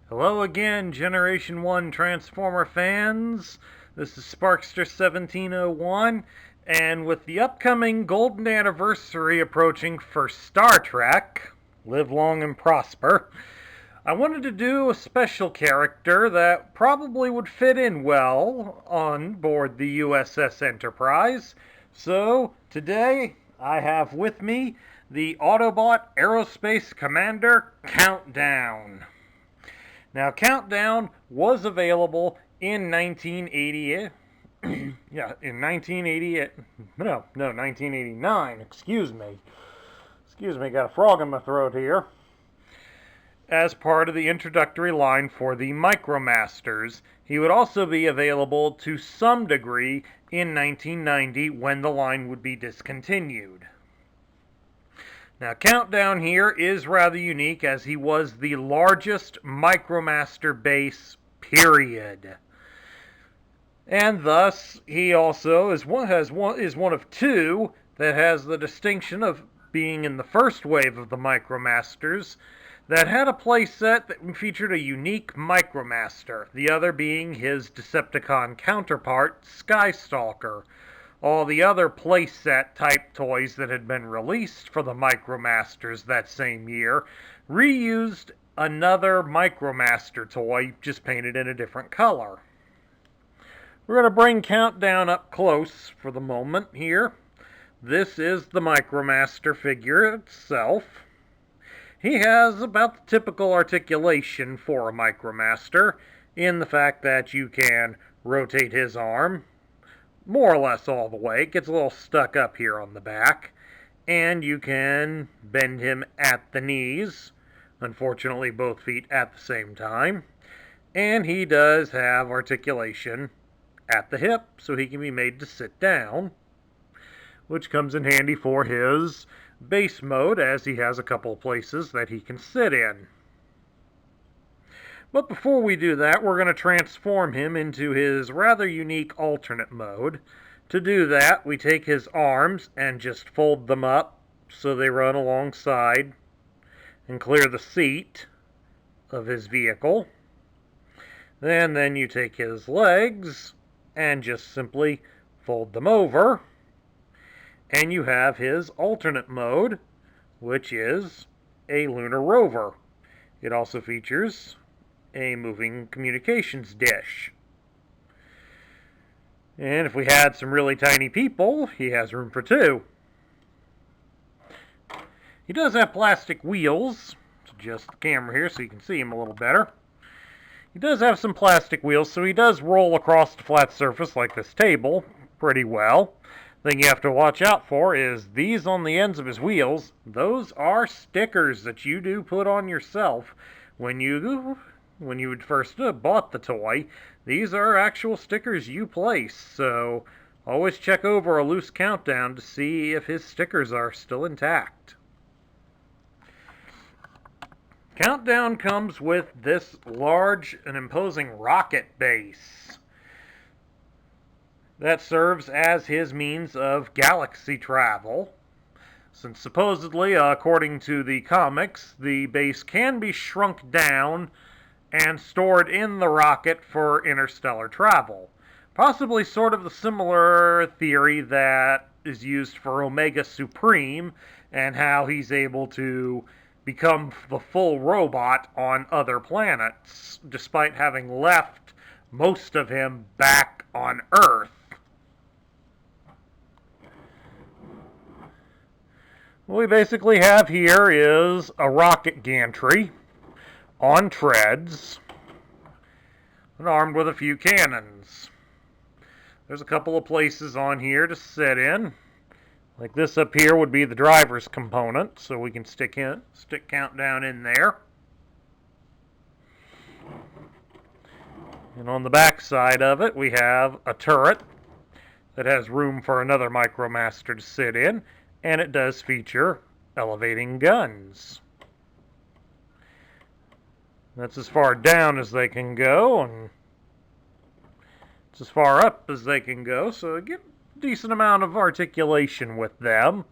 Hello again, Generation 1 Transformer fans. This is Sparkster1701, and with the upcoming golden anniversary approaching for Star Trek, Live Long and Prosper, I wanted to do a special character that probably would fit in well on board the USS Enterprise. So, today I have with me the Autobot Aerospace Commander Countdown. Now, Countdown was available in 1988. Yeah, in 1988. No, 1989. Excuse me, got a frog in my throat here. As part of the introductory line for the Micromasters. He would also be available to some degree in 1990 when the line would be discontinued. Now, Countdown here is rather unique as he was the largest Micromaster base, period. And thus, he also is one of two that has the distinction of being in the first wave of the Micromasters that had a playset that featured a unique Micromaster, the other being his Decepticon counterpart, Skystalker. All the other playset type toys that had been released for the Micromasters that same year reused another Micromaster toy, just painted in a different color. We're going to bring Countdown up close for the moment here. This is the Micromaster figure itself. He has about the typical articulation for a Micromaster, in the fact that you can rotate his arm more or less all the way. It gets a little stuck up here on the back. And you can bend him at the knees. Unfortunately, both feet at the same time. And he does have articulation at the hip, so he can be made to sit down, which comes in handy for his base mode, as he has a couple of places that he can sit in. But before we do that, we're going to transform him into his rather unique alternate mode. To do that, we take his arms and just fold them up so they run alongside and clear the seat of his vehicle. Then you take his legs and just simply fold them over. And you have his alternate mode, which is a lunar rover. It also features a moving communications dish. And if we had some really tiny people, he has room for two. He does have plastic wheels. Adjust the camera here so you can see him a little better. He does have some plastic wheels, so he does roll across the flat surface like this table pretty well. Thing you have to watch out for is these on the ends of his wheels. Those are stickers that you do put on yourself when you first bought the toy. These are actual stickers you place, so always check over a loose Countdown to see if his stickers are still intact. Countdown comes with this large and imposing rocket base that serves as his means of galaxy travel, since supposedly, according to the comics, the base can be shrunk down and stored in the rocket for interstellar travel. Possibly sort of the similar theory that is used for Omega Supreme and how he's able to become the full robot on other planets, despite having left most of him back on Earth. What we basically have here is a rocket gantry on treads and armed with a few cannons. There's a couple of places on here to sit in. Like this up here would be the driver's component, so we can stick Countdown in there. And on the back side of it, we have a turret that has room for another Micromaster to sit in, and it does feature elevating guns. That's as far down as they can go, and it's as far up as they can go, so you get a decent amount of articulation with them.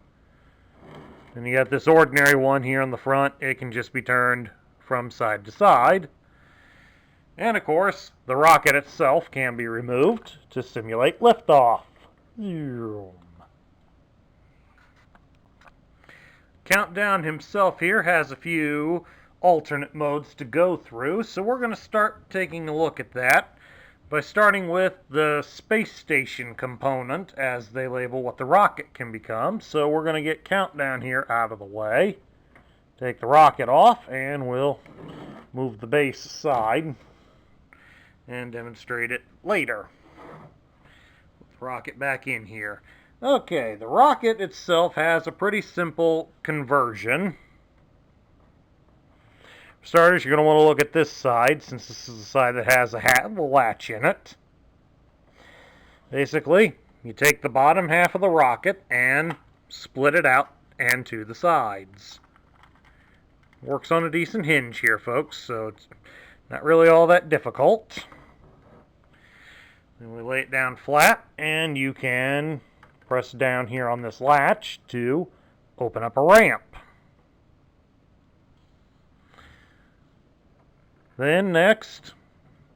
And you got this ordinary one here on the front. It can just be turned from side to side. And of course, the rocket itself can be removed to simulate liftoff. Countdown himself here has a few alternate modes to go through, so we're going to start taking a look at that by starting with the space station component, as they label what the rocket can become. So we're going to get Countdown here out of the way, take the rocket off, and we'll move the base aside and demonstrate it later. Put the rocket back in here. Okay, the rocket itself has a pretty simple conversion. For starters, you're going to want to look at this side, since this is the side that has a latch in it. Basically, you take the bottom half of the rocket and split it out and to the sides. Works on a decent hinge here, folks, so it's not really all that difficult. Then we lay it down flat, and you can press down here on this latch to open up a ramp. Then next,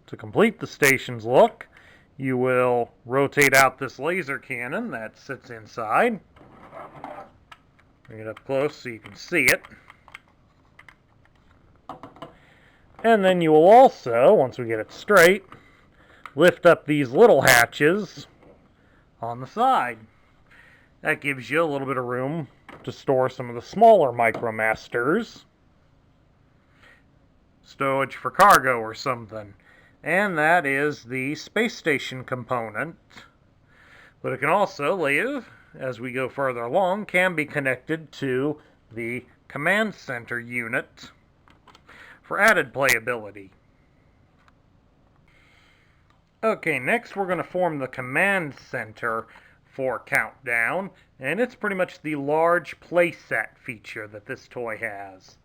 to complete the station's look, you will rotate out this laser cannon that sits inside. Bring it up close so you can see it. And then you will also, once we get it straight, lift up these little hatches on the side. That gives you a little bit of room to store some of the smaller MicroMasters. Stowage for cargo or something. And that is the space station component. But it can also, later, as we go further along, can be connected to the command center unit for added playability. Okay, next we're going to form the command center for Countdown, and it's pretty much the large playset feature that this toy has.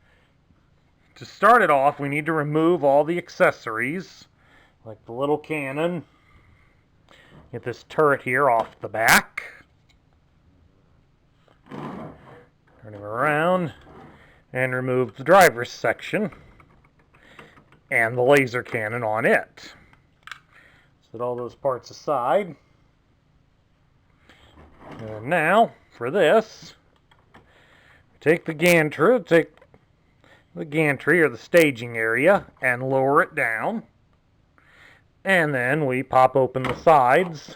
To start it off, we need to remove all the accessories, like the little cannon. Get this turret here off the back. Turn him around and remove the driver's section and the laser cannon on it. Set all those parts aside. And now, for this, take the gantry or the staging area and lower it down. And then we pop open the sides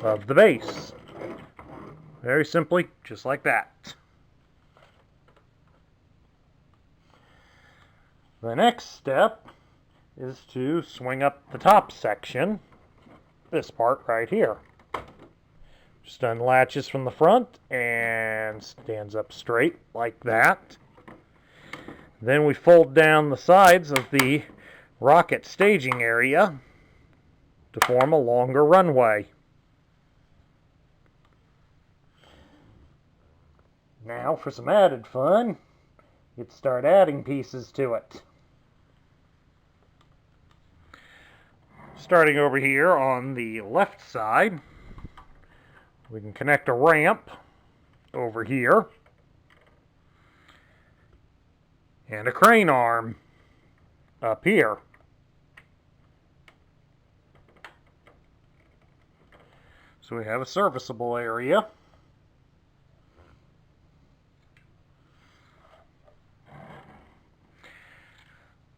of the base. Very simply, just like that. The next step is to swing up the top section, this part right here. Just unlatches from the front and stands up straight like that. Then we fold down the sides of the rocket staging area to form a longer runway. Now for some added fun, you can start adding pieces to it. Starting over here on the left side, we can connect a ramp over here and a crane arm up here. So we have a serviceable area.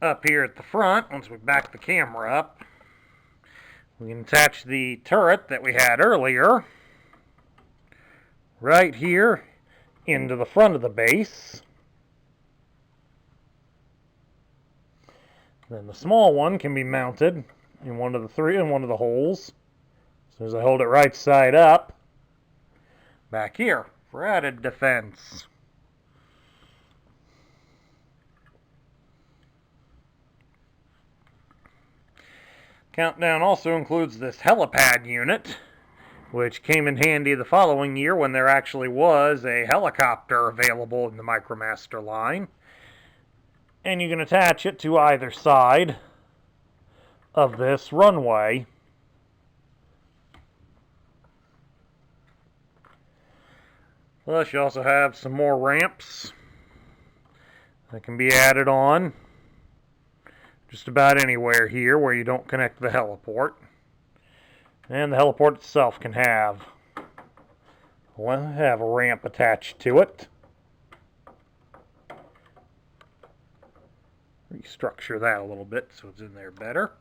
Up here at the front, once we back the camera up, we can attach the turret that we had earlier right here into the front of the base. Then the small one can be mounted in one of the holes. As soon as I hold it right side up, back here for added defense. Countdown also includes this helipad unit, which came in handy the following year when there actually was a helicopter available in the MicroMaster line. And you can attach it to either side of this runway. Plus you also have some more ramps that can be added on just about anywhere here where you don't connect the heliport. And the heliport itself can have a ramp attached to it. Restructure that a little bit so it's in there better.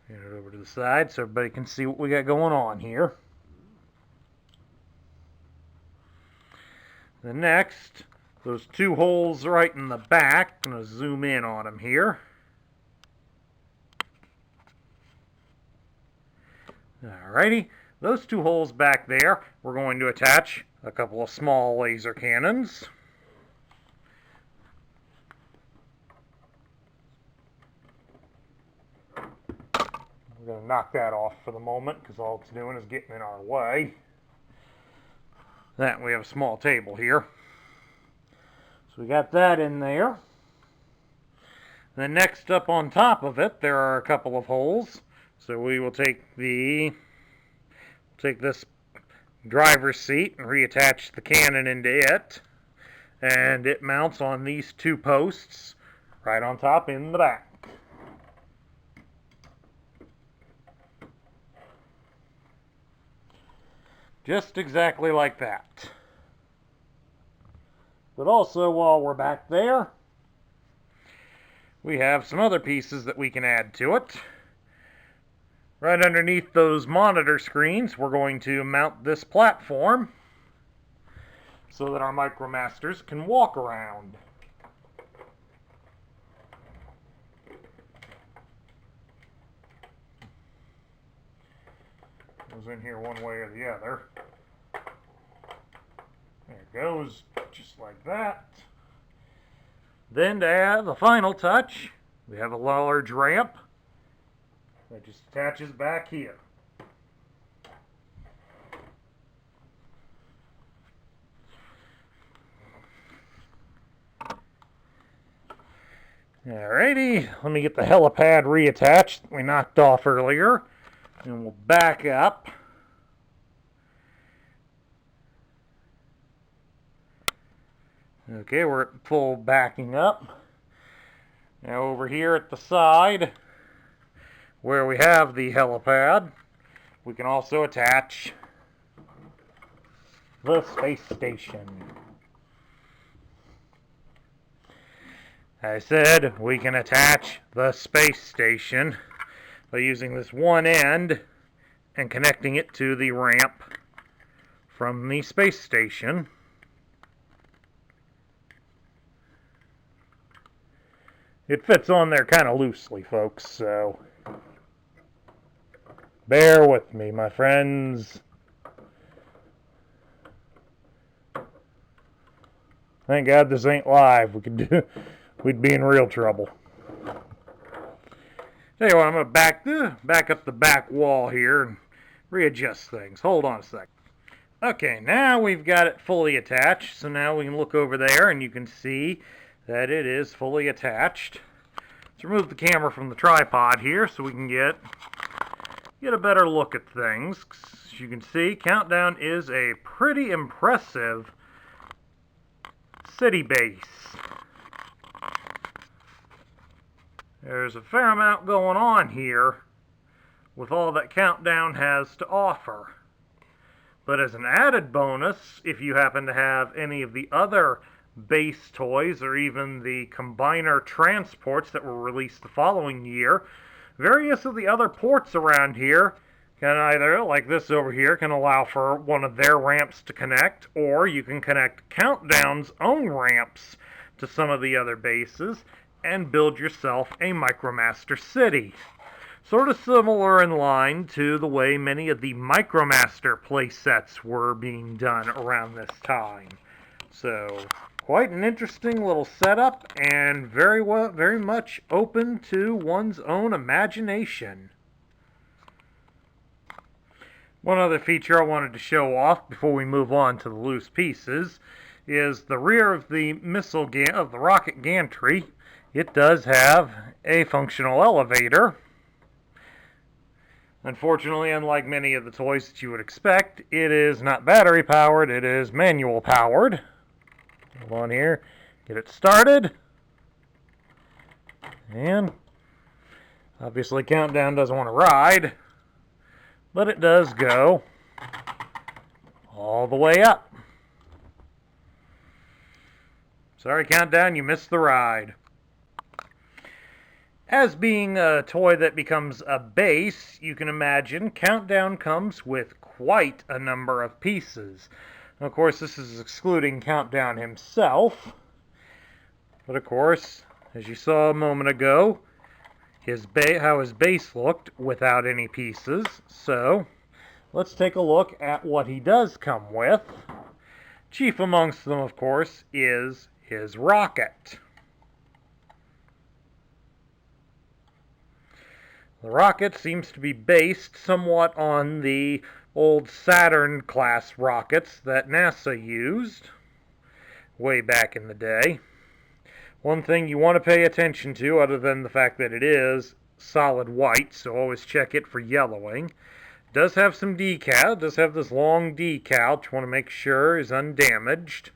Get it over to the side so everybody can see what we got going on here. The next, those two holes right in the back, I'm going to zoom in on them here. Alrighty, those two holes back there, we're going to attach a couple of small laser cannons. We're going to knock that off for the moment because all it's doing is getting in our way. That we have a small table here. So we got that in there. Then next up on top of it, there are a couple of holes. So we will take this driver's seat and reattach the cannon into it. And it mounts on these two posts right on top in the back. Just exactly like that. But also, while we're back there, we have some other pieces that we can add to it. Right underneath those monitor screens, we're going to mount this platform so that our MicroMasters can walk around. Goes in here one way or the other. There it goes, just like that. Then to add the final touch, we have a large ramp that just attaches back here. Alrighty, let me get the helipad reattached that we knocked off earlier. And we'll back up. Okay, we're at full backing up. Now over here at the side, where we have the helipad, we can also attach the space station. I said we can attach the space station by using this one end and connecting it to the ramp from the space station. It fits on there kind of loosely, folks, so bear with me, my friends. Thank God this ain't live. We'd be in real trouble. Tell you what, I'm going to back up the back wall here and readjust things. Hold on a sec. Okay, now we've got it fully attached. So now we can look over there and you can see that it is fully attached. Let's remove the camera from the tripod here so we can get a better look at things. As you can see, Countdown is a pretty impressive city base. There's a fair amount going on here with all that Countdown has to offer. But as an added bonus, if you happen to have any of the other base toys or even the combiner transports that were released the following year, various of the other ports around here can either, like this over here, can allow for one of their ramps to connect, or you can connect Countdown's own ramps to some of the other bases and build yourself a MicroMaster city. Sort of similar in line to the way many of the MicroMaster playsets were being done around this time. So, quite an interesting little setup and very much open to one's own imagination. One other feature I wanted to show off before we move on to the loose pieces is the rear of the rocket gantry. It does have a functional elevator. Unfortunately, unlike many of the toys that you would expect, it is not battery powered, it is manual powered. Hold on here. Get it started. And obviously Countdown doesn't want to ride, but it does go all the way up. Sorry, Countdown, you missed the ride. As being a toy that becomes a base, you can imagine Countdown comes with quite a number of pieces. Of course, this is excluding Countdown himself. But of course, as you saw a moment ago, how his base looked without any pieces. So, let's take a look at what he does come with. Chief amongst them, of course, is his rocket. The rocket seems to be based somewhat on the old Saturn class rockets that NASA used way back in the day. One thing you want to pay attention to, other than the fact that it is solid white, so always check it for yellowing. It does have some decal. It does have this long decal, which you want to make sure is undamaged.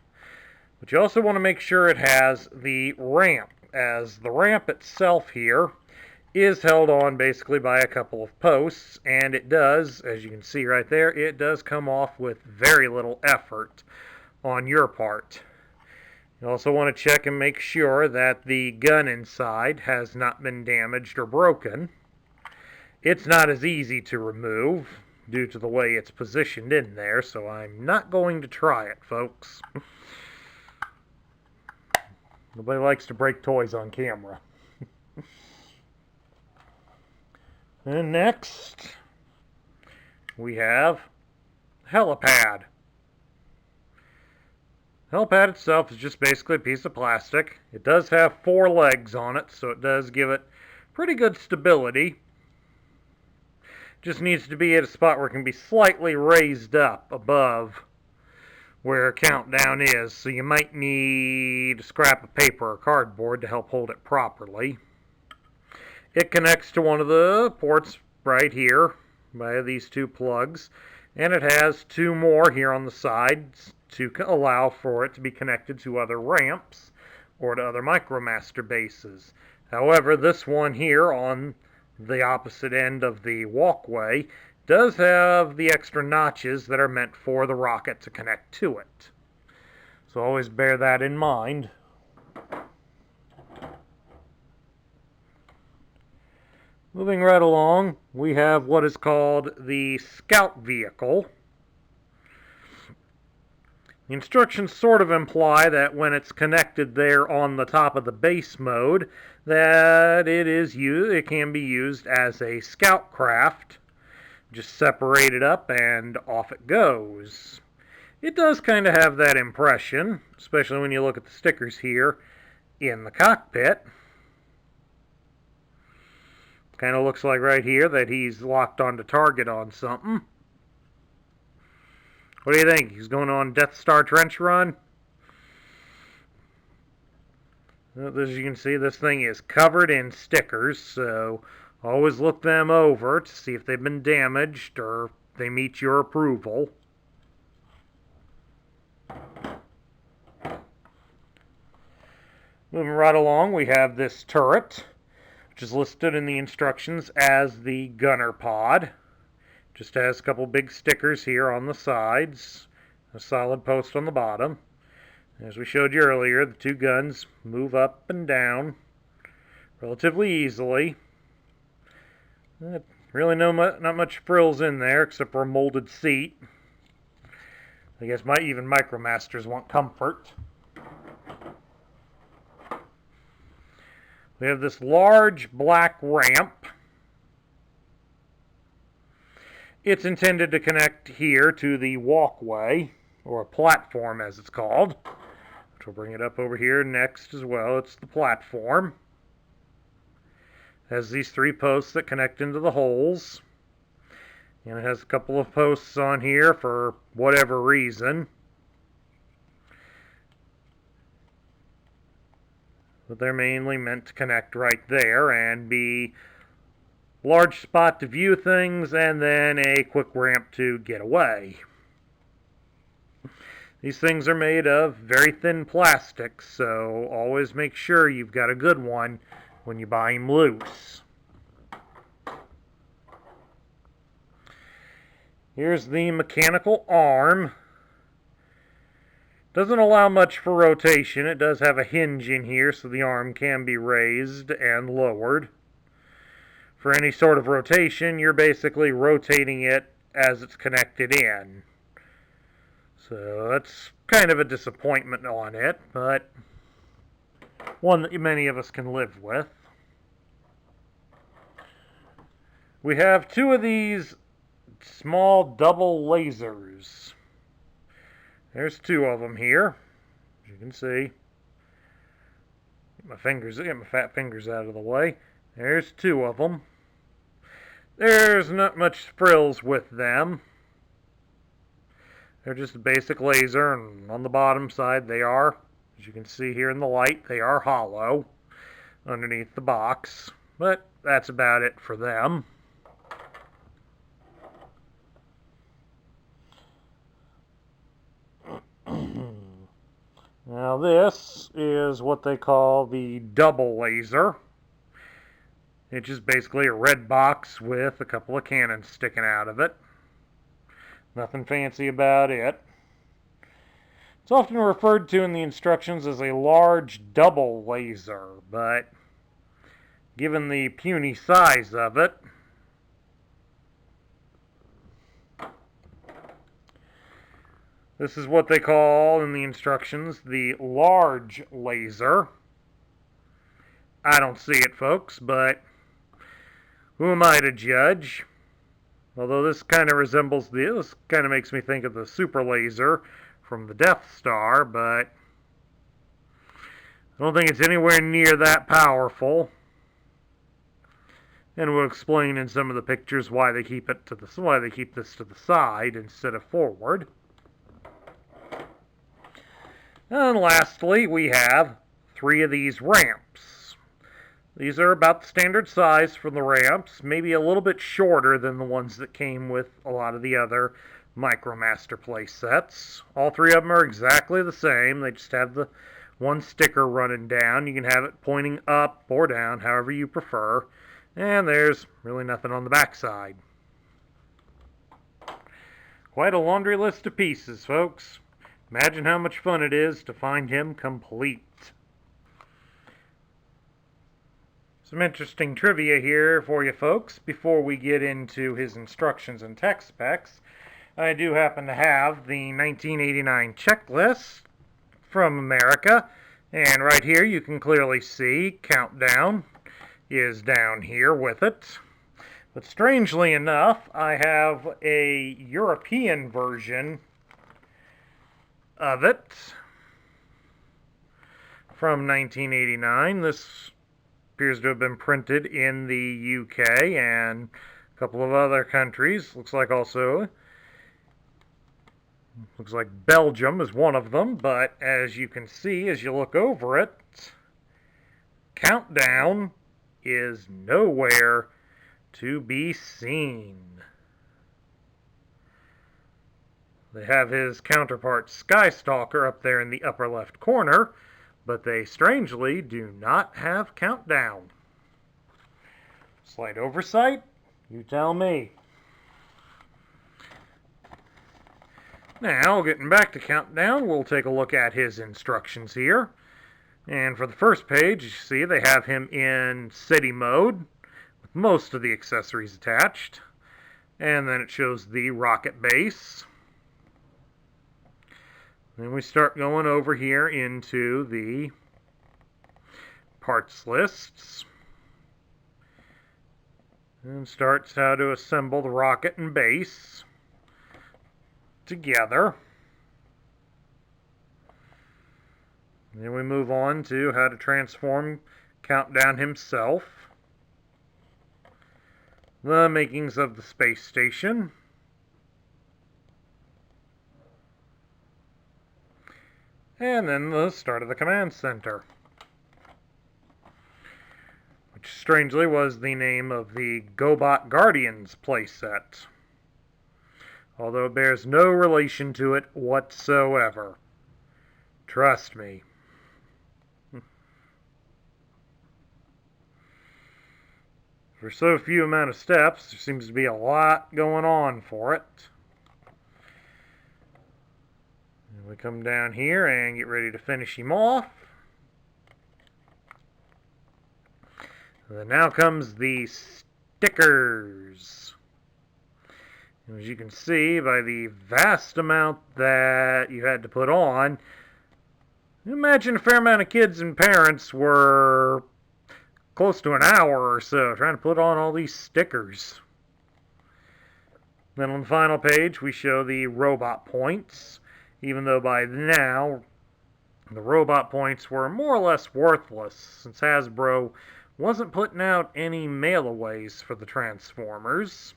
But you also want to make sure it has the ramp, as the ramp itself here is held on basically by a couple of posts, and it does, as you can see right there, it does come off with very little effort on your part. You also want to check and make sure that the gun inside has not been damaged or broken. It's not as easy to remove due to the way it's positioned in there, so I'm not going to try it, folks. Nobody likes to break toys on camera. And next, we have helipad. Helipad itself is just basically a piece of plastic. It does have 4 legs on it, so it does give it pretty good stability. Just needs to be at a spot where it can be slightly raised up above where Countdown is, so you might need a scrap of paper or cardboard to help hold it properly. It connects to one of the ports right here by these 2 plugs, and it has 2 more here on the sides to allow for it to be connected to other ramps or to other MicroMaster bases. However, this one here on the opposite end of the walkway does have the extra notches that are meant for the rocket to connect to it. So always bear that in mind. Moving right along, we have what is called the Scout Vehicle. The instructions sort of imply that when it's connected there on the top of the base mode, that it can be used as a scout craft. Just separate it up and off it goes. It does kind of have that impression, especially when you look at the stickers here in the cockpit. Kind of looks like right here that he's locked onto target on something. What do you think? He's going on Death Star trench run? As you can see, this thing is covered in stickers, so always look them over to see if they've been damaged or if they meet your approval. Moving right along, we have this turret, which is listed in the instructions as the gunner pod. Just has a couple big stickers here on the sides, a solid post on the bottom. As we showed you earlier, the 2 guns move up and down relatively easily. Really not much frills in there except for a molded seat. I guess even MicroMasters want comfort. We have this large black ramp. It's intended to connect here to the walkway, or platform as it's called, which will bring it up over here next as well. It's the platform. It has these 3 posts that connect into the holes. And it has a couple of posts on here for whatever reason. But they're mainly meant to connect right there and be large spot to view things, and then a quick ramp to get away. These things are made of very thin plastic, so always make sure you've got a good one when you buy them loose. Here's the mechanical arm. Doesn't allow much for rotation. It does have a hinge in here so the arm can be raised and lowered. For any sort of rotation, you're basically rotating it as it's connected in. So that's kind of a disappointment on it, but one that many of us can live with. We have two of these small double lasers. There's two of them here, as you can see. Get my fat fingers out of the way. There's two of them. There's not much frills with them. They're just a basic laser, and on the bottom side they are, as you can see here in the light, they are hollow underneath the box. But that's about it for them. Now this is what they call the double laser. It's just basically a red box with a couple of cannons sticking out of it. Nothing fancy about it. It's often referred to in the instructions as a large double laser, but given the puny size of it, this is what they call in the instructions the large laser. I don't see it, folks, but who am I to judge? Although this kind of resembles this kind of makes me think of the super laser from the Death Star, but I don't think it's anywhere near that powerful. And we'll explain in some of the pictures why they keep this to the side instead of forward. And lastly, we have three of these ramps. These are about the standard size for the ramps, maybe a little bit shorter than the ones that came with a lot of the other MicroMaster play sets. All three of them are exactly the same. They just have the one sticker running down. You can have it pointing up or down, however you prefer. And there's really nothing on the back side. Quite a laundry list of pieces, folks. Imagine how much fun it is to find him complete. Some interesting trivia here for you folks before we get into his instructions and tech specs. I do happen to have the 1989 checklist from America, and right here you can clearly see Countdown is down here with it. But strangely enough, I have a European version of it from 1989. This appears to have been printed in the UK and a couple of other countries. Looks like Belgium is one of them, but as you can see as you look over it, Countdown is nowhere to be seen. They have his counterpart Skystalker up there in the upper left corner, but they strangely do not have Countdown. Slight oversight? You tell me. Now, getting back to Countdown, we'll take a look at his instructions here. And for the first page, you see they have him in city mode, with most of the accessories attached. And then it shows the rocket base. Then we start going over here into the parts lists. And starts how to assemble the rocket and base together. And then we move on to how to transform Countdown himself. The makings of the space station. And then the start of the command center, which strangely was the name of the GoBot Guardians playset. although it bears no relation to it whatsoever. Trust me. For so few amount of steps, there seems to be a lot going on for it. And we come down here and get ready to finish him off. And then now comes the stickers. And as you can see by the vast amount that you had to put on, imagine a fair amount of kids and parents were close to an hour or so trying to put on all these stickers. Then on the final page we show the robot points, even though by now the robot points were more or less worthless since Hasbro wasn't putting out any mail-aways for the Transformers.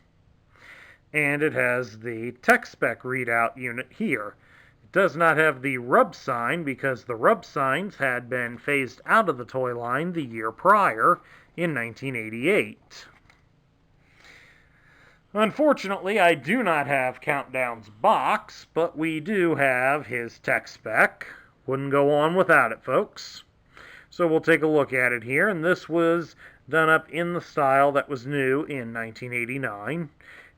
And it has the tech spec readout unit here. It does not have the rub sign because the rub signs had been phased out of the toy line the year prior in 1988. Unfortunately, I do not have Countdown's box, but we do have his tech spec. Wouldn't go on without it, folks. So we'll take a look at it here, and this was done up in the style that was new in 1989.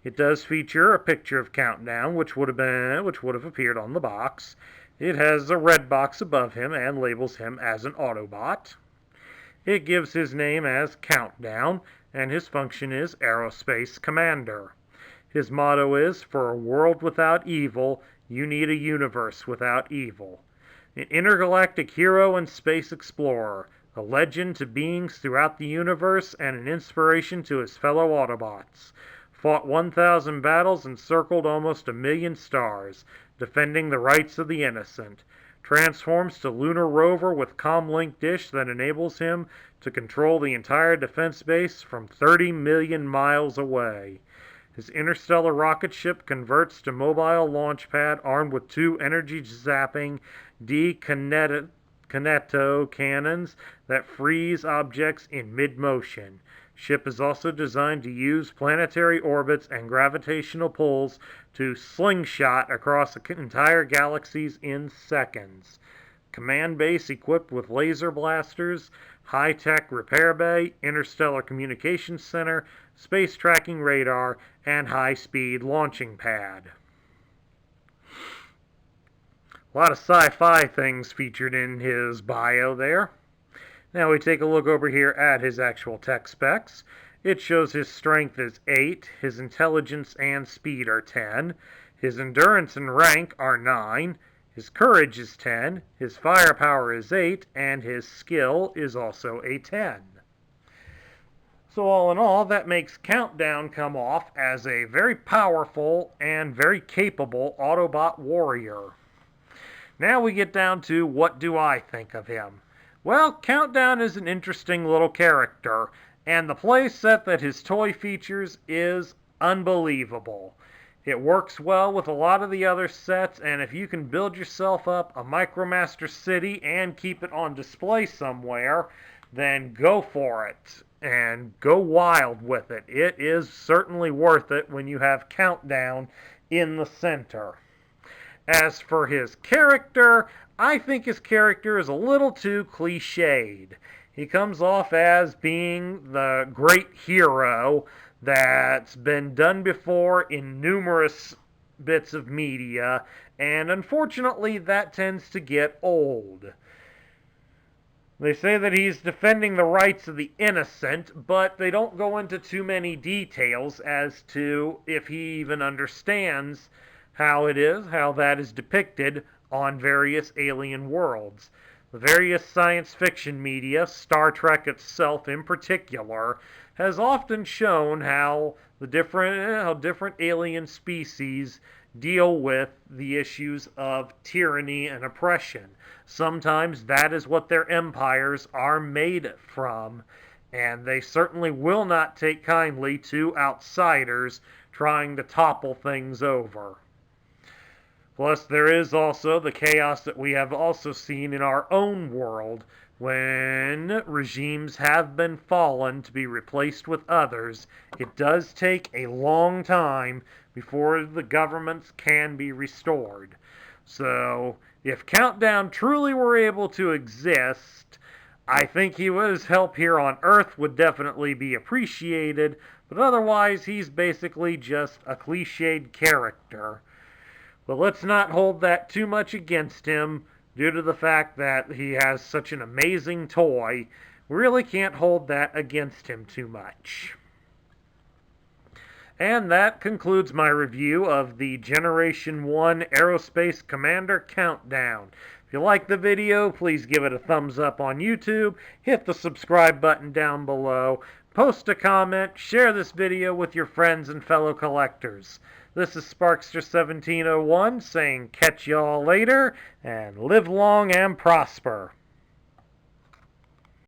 It does feature a picture of Countdown, which would have appeared on the box. It has a red box above him and labels him as an Autobot. It gives his name as Countdown, and his function is Aerospace Commander. His motto is, "For a world without evil, you need a universe without evil." An intergalactic hero and space explorer, a legend to beings throughout the universe, and an inspiration to his fellow Autobots. Fought 1,000 battles and circled almost 1,000,000 stars, defending the rights of the innocent. Transforms to lunar rover with comlink dish that enables him to control the entire defense base from 30 million miles away. His interstellar rocket ship converts to mobile launch pad armed with 2 energy-zapping D-Kineto cannons that freeze objects in mid-motion. Ship is also designed to use planetary orbits and gravitational pulls to slingshot across entire galaxies in seconds. Command base equipped with laser blasters, high-tech repair bay, interstellar communications center, space tracking radar, and high-speed launching pad. A lot of sci-fi things featured in his bio there. Now we take a look over here at his actual tech specs. It shows his strength is 8, his intelligence and speed are 10, his endurance and rank are 9, his courage is 10, his firepower is 8, and his skill is also a 10. So all in all, that makes Countdown come off as a very powerful and very capable Autobot warrior. Now we get down to what do I think of him. Well, Countdown is an interesting little character, and the play set that his toy features is unbelievable. It works well with a lot of the other sets, and if you can build yourself up a MicroMaster City and keep it on display somewhere, then go for it, and go wild with it. It is certainly worth it when you have Countdown in the center. As for his character, I think his character is a little too cliched. He comes off as being the great hero that's been done before in numerous bits of media, and unfortunately that tends to get old. They say that he's defending the rights of the innocent, but they don't go into too many details as to if he even understands how that is depicted on various alien worlds. The various science fiction media, Star Trek itself in particular, has often shown how different alien species deal with the issues of tyranny and oppression. Sometimes that is what their empires are made from, and they certainly will not take kindly to outsiders trying to topple things over. Plus, there is also the chaos that we have also seen in our own world When regimes have been fallen to be replaced with others, it does take a long time before the governments can be restored. So, if Countdown truly were able to exist, I think his help here on Earth would definitely be appreciated, but otherwise he's basically just a cliched character. But let's not hold that too much against him, due to the fact that he has such an amazing toy. We really can't hold that against him too much. And that concludes my review of the Generation 1 Aerospace Commander Countdown. If you like the video, please give it a thumbs up on YouTube, hit the subscribe button down below, post a comment, share this video with your friends and fellow collectors. This is Sparkster1701 saying catch y'all later, and live long and prosper.